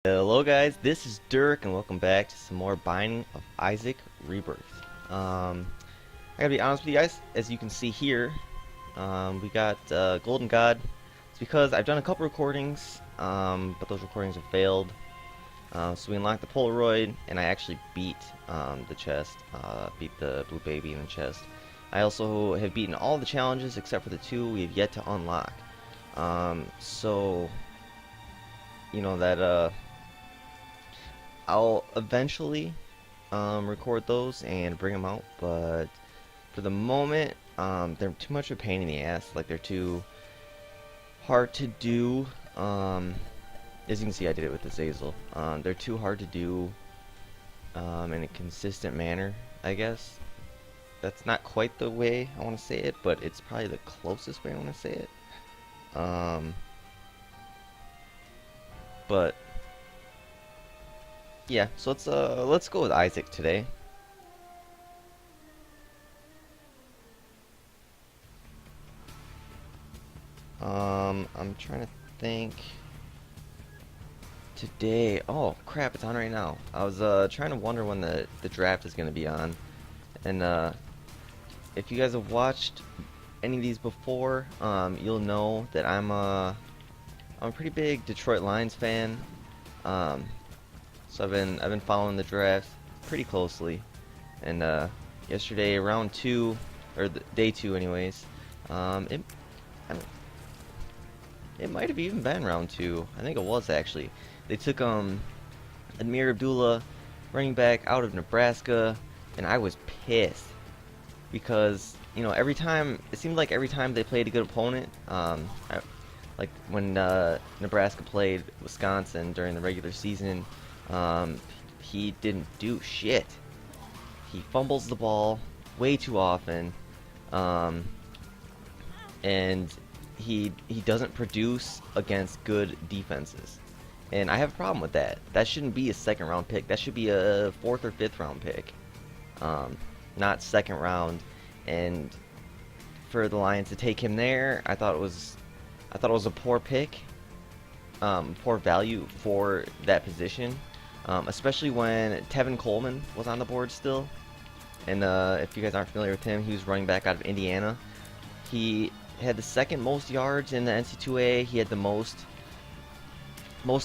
Hello guys, this is Dirk and welcome back to some more Binding of Isaac Rebirth. I gotta be honest with you guys, as you can see here, we got Golden God. It's because I've done a couple recordings, but those recordings have failed. So we unlocked the Polaroid and I actually beat the chest, beat the blue baby in the chest. I also have beaten all the challenges except for the two we have yet to unlock. So, you know that I'll eventually record those and bring them out, but for the moment, they're too much of a pain in the ass. Like, they're too hard to do. As you can see, I did it with the Zazel. They're too hard to do in a consistent manner, I guess. That's not quite the way I want to say it, but it's probably the closest way I want to say it. But yeah, so let's go with Isaac today. I'm trying to think. Today, oh crap, it's on right now. I was trying to wonder when the draft is gonna be on, and if you guys have watched any of these before, you'll know that I'm a pretty big Detroit Lions fan. So I've been following the draft pretty closely, and yesterday round two, or day two anyways, it might have even been round two. I think it was actually. They took Amir Abdullah, running back out of Nebraska, and I was pissed because every time it seemed like every time they played a good opponent, like when Nebraska played Wisconsin during the regular season, he didn't do shit. He fumbles the ball way too often, and he doesn't produce against good defenses. And I have a problem with that. That shouldn't be a second round pick. That should be a fourth or fifth round pick, not second round. And for the Lions to take him there, I thought it was a poor pick, poor value for that position, especially when Tevin Coleman was on the board still. And if you guys aren't familiar with him, he was running back out of Indiana. He had the second most yards in the NC2A. He had the most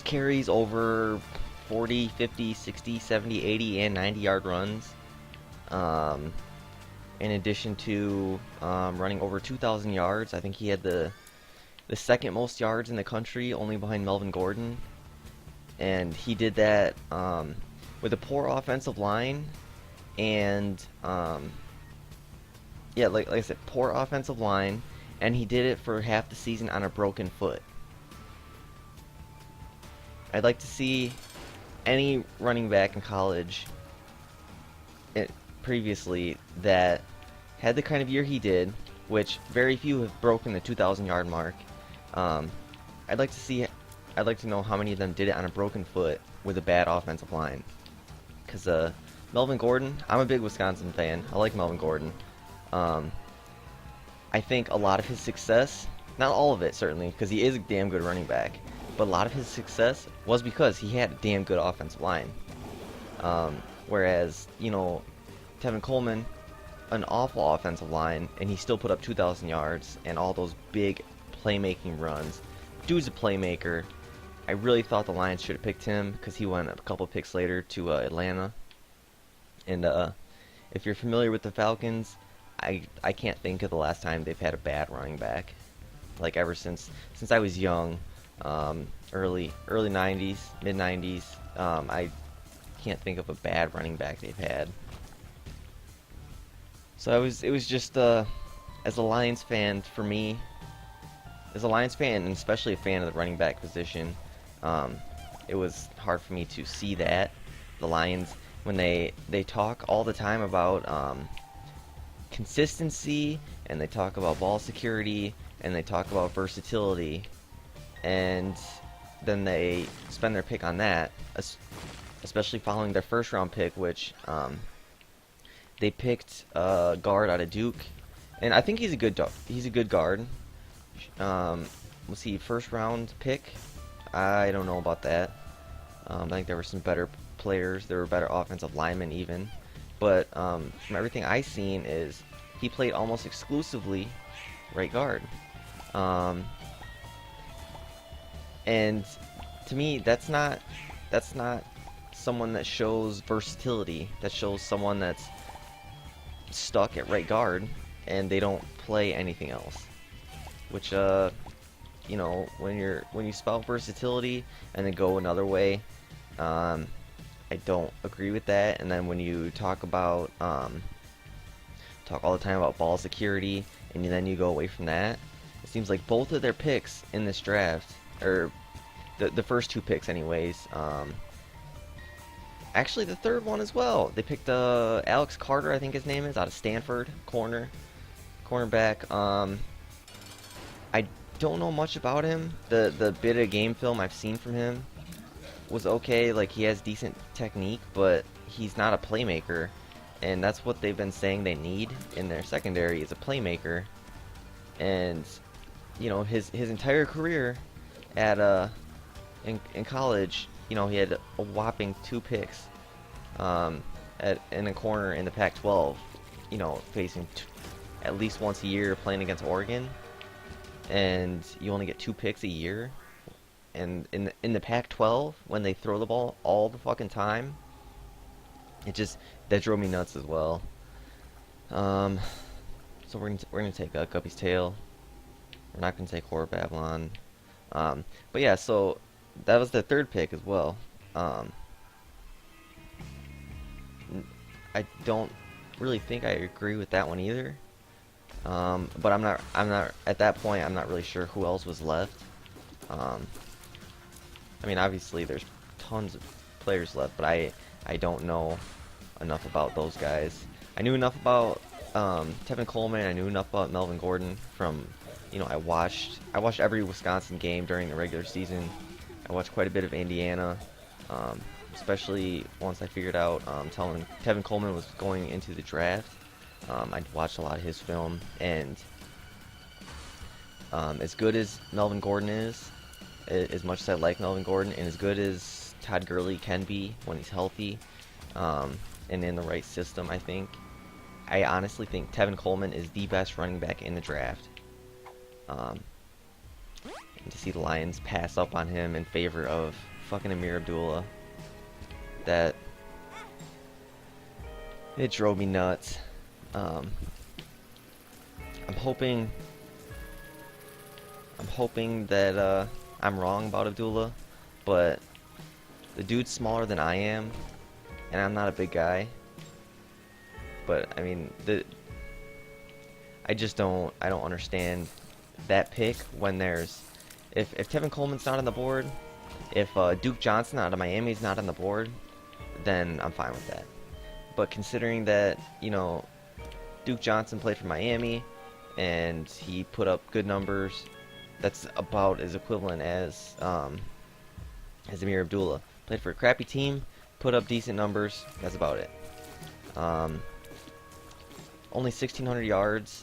carries over 40, 50, 60, 70, 80, and 90 yard runs. In addition to running over 2,000 yards, I think he had the second most yards in the country, only behind Melvin Gordon. And he did that with a poor offensive line, and yeah, like I said, poor offensive line, and he did it for half the season on a broken foot. I'd like to see any running back in college previously that had the kind of year he did, which very few have broken the 2,000 yard mark. I'd like to know how many of them did it on a broken foot with a bad offensive line. Because Melvin Gordon, I'm a big Wisconsin fan. I like Melvin Gordon. I think a lot of his success, not all of it certainly, because he is a damn good running back, but a lot of his success was because he had a damn good offensive line. Whereas, Tevin Coleman, an awful offensive line, and he still put up 2,000 yards and all those big playmaking runs. Dude's a playmaker. I really thought the Lions should have picked him because he went a couple picks later to Atlanta. And if you're familiar with the Falcons, I can't think of the last time they've had a bad running back. Like ever since I was young, early 90s, mid 90s, I can't think of a bad running back they've had. So it was just as a Lions fan, for me, as a Lions fan and especially a fan of the running back position, it was hard for me to see that the Lions, when they talk all the time about consistency, and they talk about ball security, and they talk about versatility, and then they spend their pick on that, especially following their first round pick, which they picked a guard out of Duke, and I think he's a good guard. Was he first round pick? I don't know about that. I think there were some better players. There were better offensive linemen even. But from everything I've seen is he played almost exclusively right guard. Um, and to me, that's not someone that shows versatility. That shows someone that's stuck at right guard and they don't play anything else. Which you know, when you spout versatility and then go another way, I don't agree with that. And then when you talk about talk all the time about ball security and then you go away from that, it seems like both of their picks in this draft, or the first two picks anyways, actually the third one as well, they picked Alex Carter, I think his name is, out of Stanford, cornerback. I don't know much about him. The bit of game film I've seen from him was okay. Like, he has decent technique, but he's not a playmaker, and that's what they've been saying they need in their secondary, is a playmaker. And you know, his entire career at in college, you know, he had a whopping 2 picks in a corner in the Pac-12, you know, facing at least once a year, playing against Oregon, and you only get 2 picks a year. And in the Pac-12, when they throw the ball all the fucking time, that drove me nuts as well. So we're gonna take Guppy's tail. We're not gonna take Horror Babylon. But yeah, so that was the third pick as well. I don't really think I agree with that one either. But I'm not at that point. I'm not really sure who else was left. I mean, obviously there's tons of players left, but I don't know enough about those guys. I knew enough about Tevin Coleman. I knew enough about Melvin Gordon from, you know, I watched every Wisconsin game during the regular season. I watched quite a bit of Indiana, especially once I figured out Tevin Coleman was going into the draft. I watched a lot of his film, and as good as Melvin Gordon is, as much as I like Melvin Gordon, and as good as Todd Gurley can be when he's healthy, and in the right system, I honestly think Tevin Coleman is the best running back in the draft. And to see the Lions pass up on him in favor of fucking Amir Abdullah, it drove me nuts. I'm hoping that I'm wrong about Abdullah, but the dude's smaller than I am, and I'm not a big guy. But I mean, I don't understand that pick when if Tevin Coleman's not on the board, if Duke Johnson out of Miami is not on the board, then I'm fine with that. But considering that, you know, Duke Johnson played for Miami and he put up good numbers, that's about as equivalent as Amir Abdullah. Played for a crappy team, put up decent numbers, that's about it. Only 1,600 yards,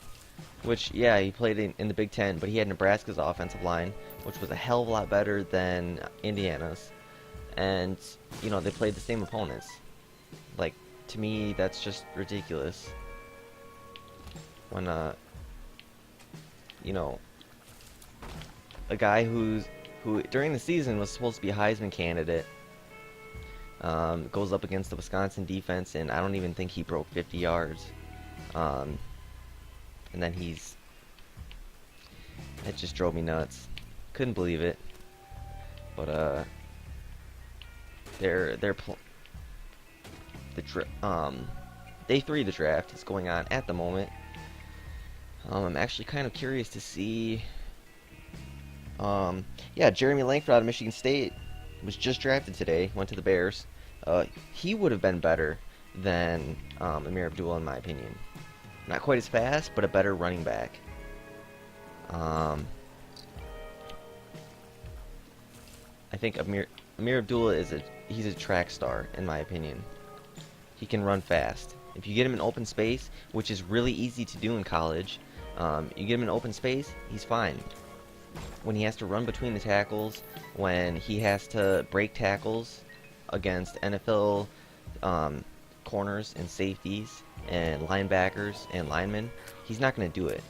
which, yeah, he played in the Big Ten, but he had Nebraska's offensive line, which was a hell of a lot better than Indiana's. And, you know, they played the same opponents. Like, to me, that's just ridiculous. When, you know, a guy who during the season was supposed to be a Heisman candidate, goes up against the Wisconsin defense, and I don't even think he broke 50 yards. And then it just drove me nuts. Couldn't believe it. But day 3 of the draft is going on at the moment. I'm actually kind of curious to see. Yeah, Jeremy Langford out of Michigan State was just drafted today. Went to the Bears. He would have been better than Amir Abdullah, in my opinion. Not quite as fast, but a better running back. I think Amir Abdullah he's a track star, in my opinion. He can run fast. If you get him in open space, which is really easy to do in college, you get him in open space, he's fine. When he has to run between the tackles, when he has to break tackles, against NFL corners and safeties and linebackers and linemen, he's not going to do it.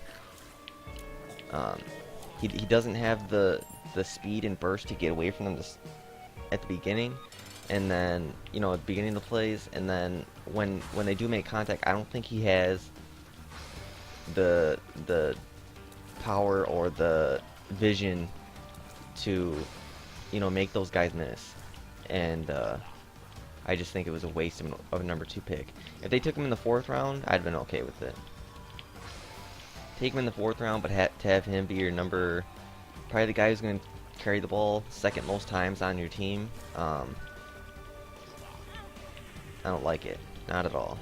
He doesn't have the speed and burst to get away from them at the beginning, and then at the beginning of the plays, and then when they do make contact, I don't think he has the power or the vision to make those guys miss. And I just think it was a waste of a number 2 pick. If they took him in the 4th round, I'd have been okay with it. Take him in the 4th round, but to have him be your probably the guy who's going to carry the ball 2nd most times on your team, I don't like it. Not at all.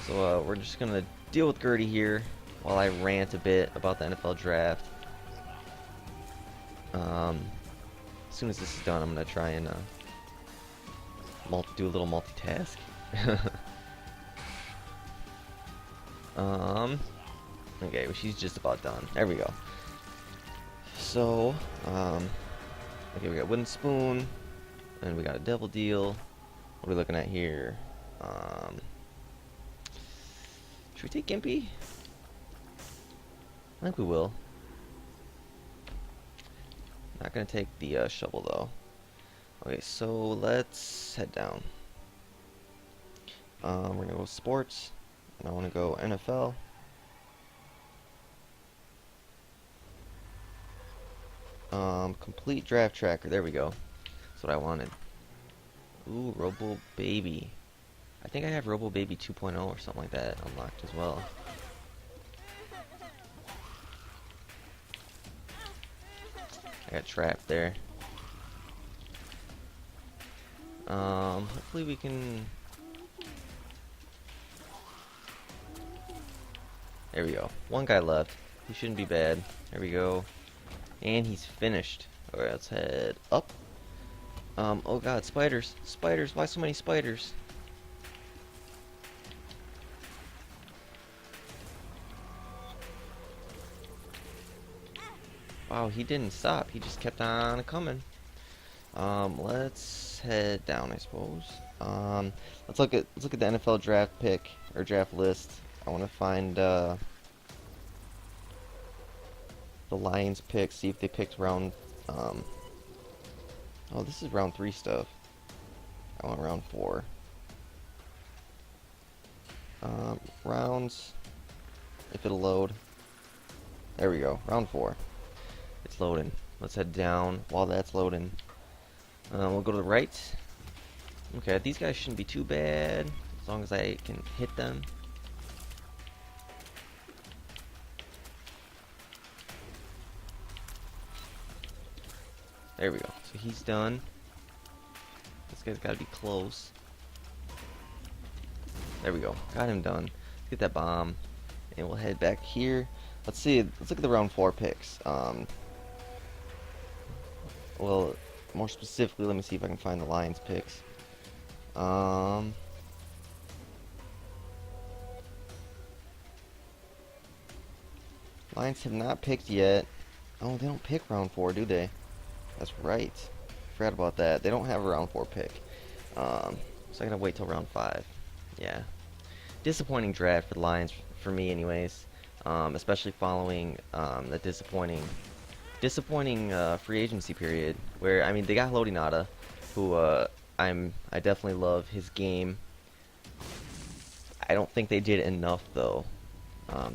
So we're just going to deal with Gertie here while I rant a bit about the NFL draft. As soon as this is done, I'm going to try and do a little multitask. Okay, well, she's just about done. There we go. So, okay, we got wooden spoon, and we got a devil deal. What are we looking at here? Should we take Gimpy? I think we will. Not gonna take the shovel though. Okay, so let's head down. We're gonna go sports, and I want to go NFL. Complete draft tracker. There we go. That's what I wanted. Ooh, Robo Baby. I think I have Robo Baby 2.0 or something like that unlocked as well. I got trapped there. Hopefully we can... There we go. One guy left. He shouldn't be bad. There we go. And he's finished. Alright, let's head up. Oh god, spiders. Spiders. Why so many spiders? Wow, he didn't stop. He just kept on coming. Let's head down, I suppose. Let's look at the NFL draft pick or draft list. I want to find the Lions pick. See if they picked round. Oh, this is round 3 stuff. I want round 4. Rounds. If it'll load. There we go. Round 4. It's loading. Let's head down while that's loading. We'll go to the right. Okay, these guys shouldn't be too bad as long as I can hit them. There we go. So he's done. This guy's got to be close. There we go. Got him done. Let's get that bomb, and we'll head back here. Let's see. Let's look at the round 4 picks. Well, more specifically, let me see if I can find the Lions picks. Lions have not picked yet. Oh, they don't pick round 4, do they? That's right. Forgot about that. They don't have a round 4 pick. So I gotta wait till round 5. Yeah. Disappointing draft for the Lions, for me anyways. Especially following the disappointing free agency period, where, I mean, they got Lodinata, who I definitely love his game. I don't think they did enough though.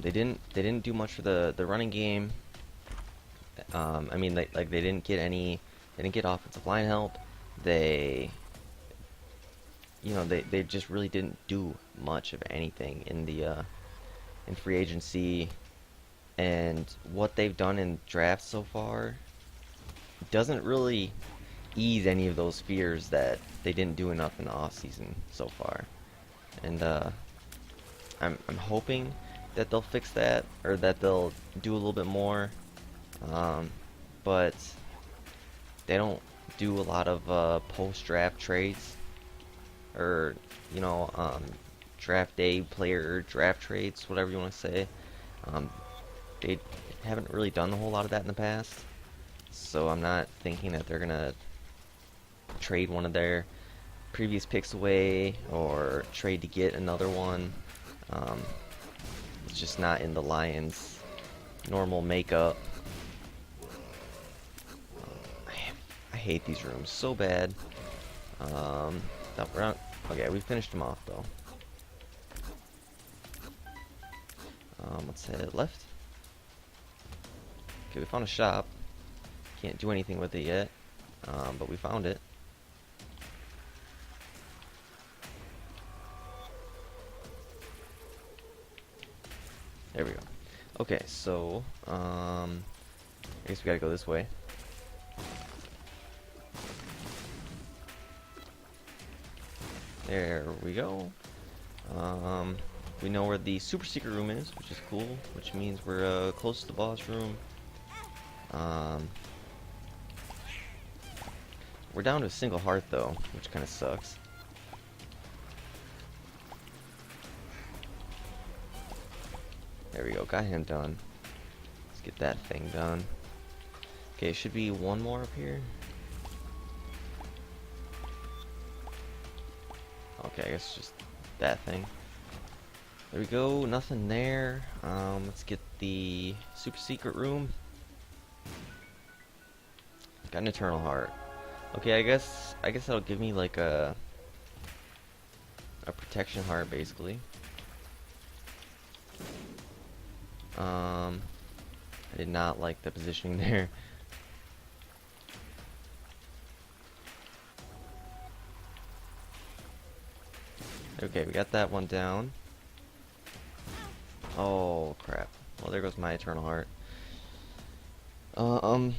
They didn't do much for the running game. I mean, they didn't get offensive line help. They just really didn't do much of anything in free agency. And what they've done in drafts so far doesn't really ease any of those fears that they didn't do enough in the offseason so far. And I'm hoping that they'll fix that, or that they'll do a little bit more. But they don't do a lot of post-draft trades, or draft day player draft trades, whatever you want to say. They haven't really done a whole lot of that in the past. so I'm not thinking that they're gonna trade one of their previous picks away or trade to get another one. Um, it's just not in the Lions' normal makeup. I hate these rooms so bad. No, we're not. Okay, we finished them off though. Let's head left. Okay, we found a shop. Can't do anything with it yet, but we found it. There we go. Okay, so I guess we gotta go this way. There we go. We know where the super secret room is, which is cool, which means we're close to the boss room. We're down to a single heart though, which kind of sucks. There we go, got him done. Let's get that thing done. Okay, should be one more up here. Okay, I guess just that thing. There we go, nothing there. Let's get the super secret room. Got an eternal heart. Okay, I guess that'll give me like a protection heart basically. I did not like the positioning there. Okay, we got that one down. Oh crap. Well, there goes my eternal heart. So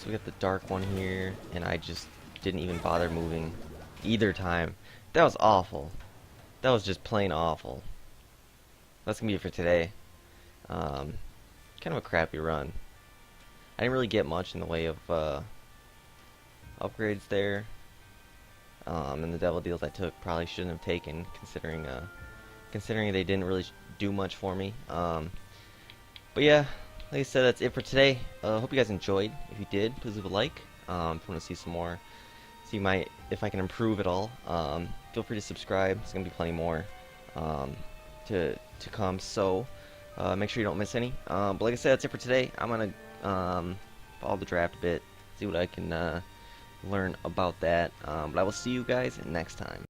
we got the dark one here, and I just didn't even bother moving either time. That was awful. That was just plain awful. That's gonna be it for today. Kind of a crappy run. I didn't really get much in the way of upgrades there. And the devil deals I took probably shouldn't have taken, considering they didn't really do much for me. But yeah, like I said, that's it for today. Hope you guys enjoyed. If you did, please leave a like. If you want to see some more, if I can improve at all, feel free to subscribe. There's gonna be plenty more to come. So make sure you don't miss any. But like I said, that's it for today. I'm gonna follow the draft a bit, see what I can learn about that. But I will see you guys next time.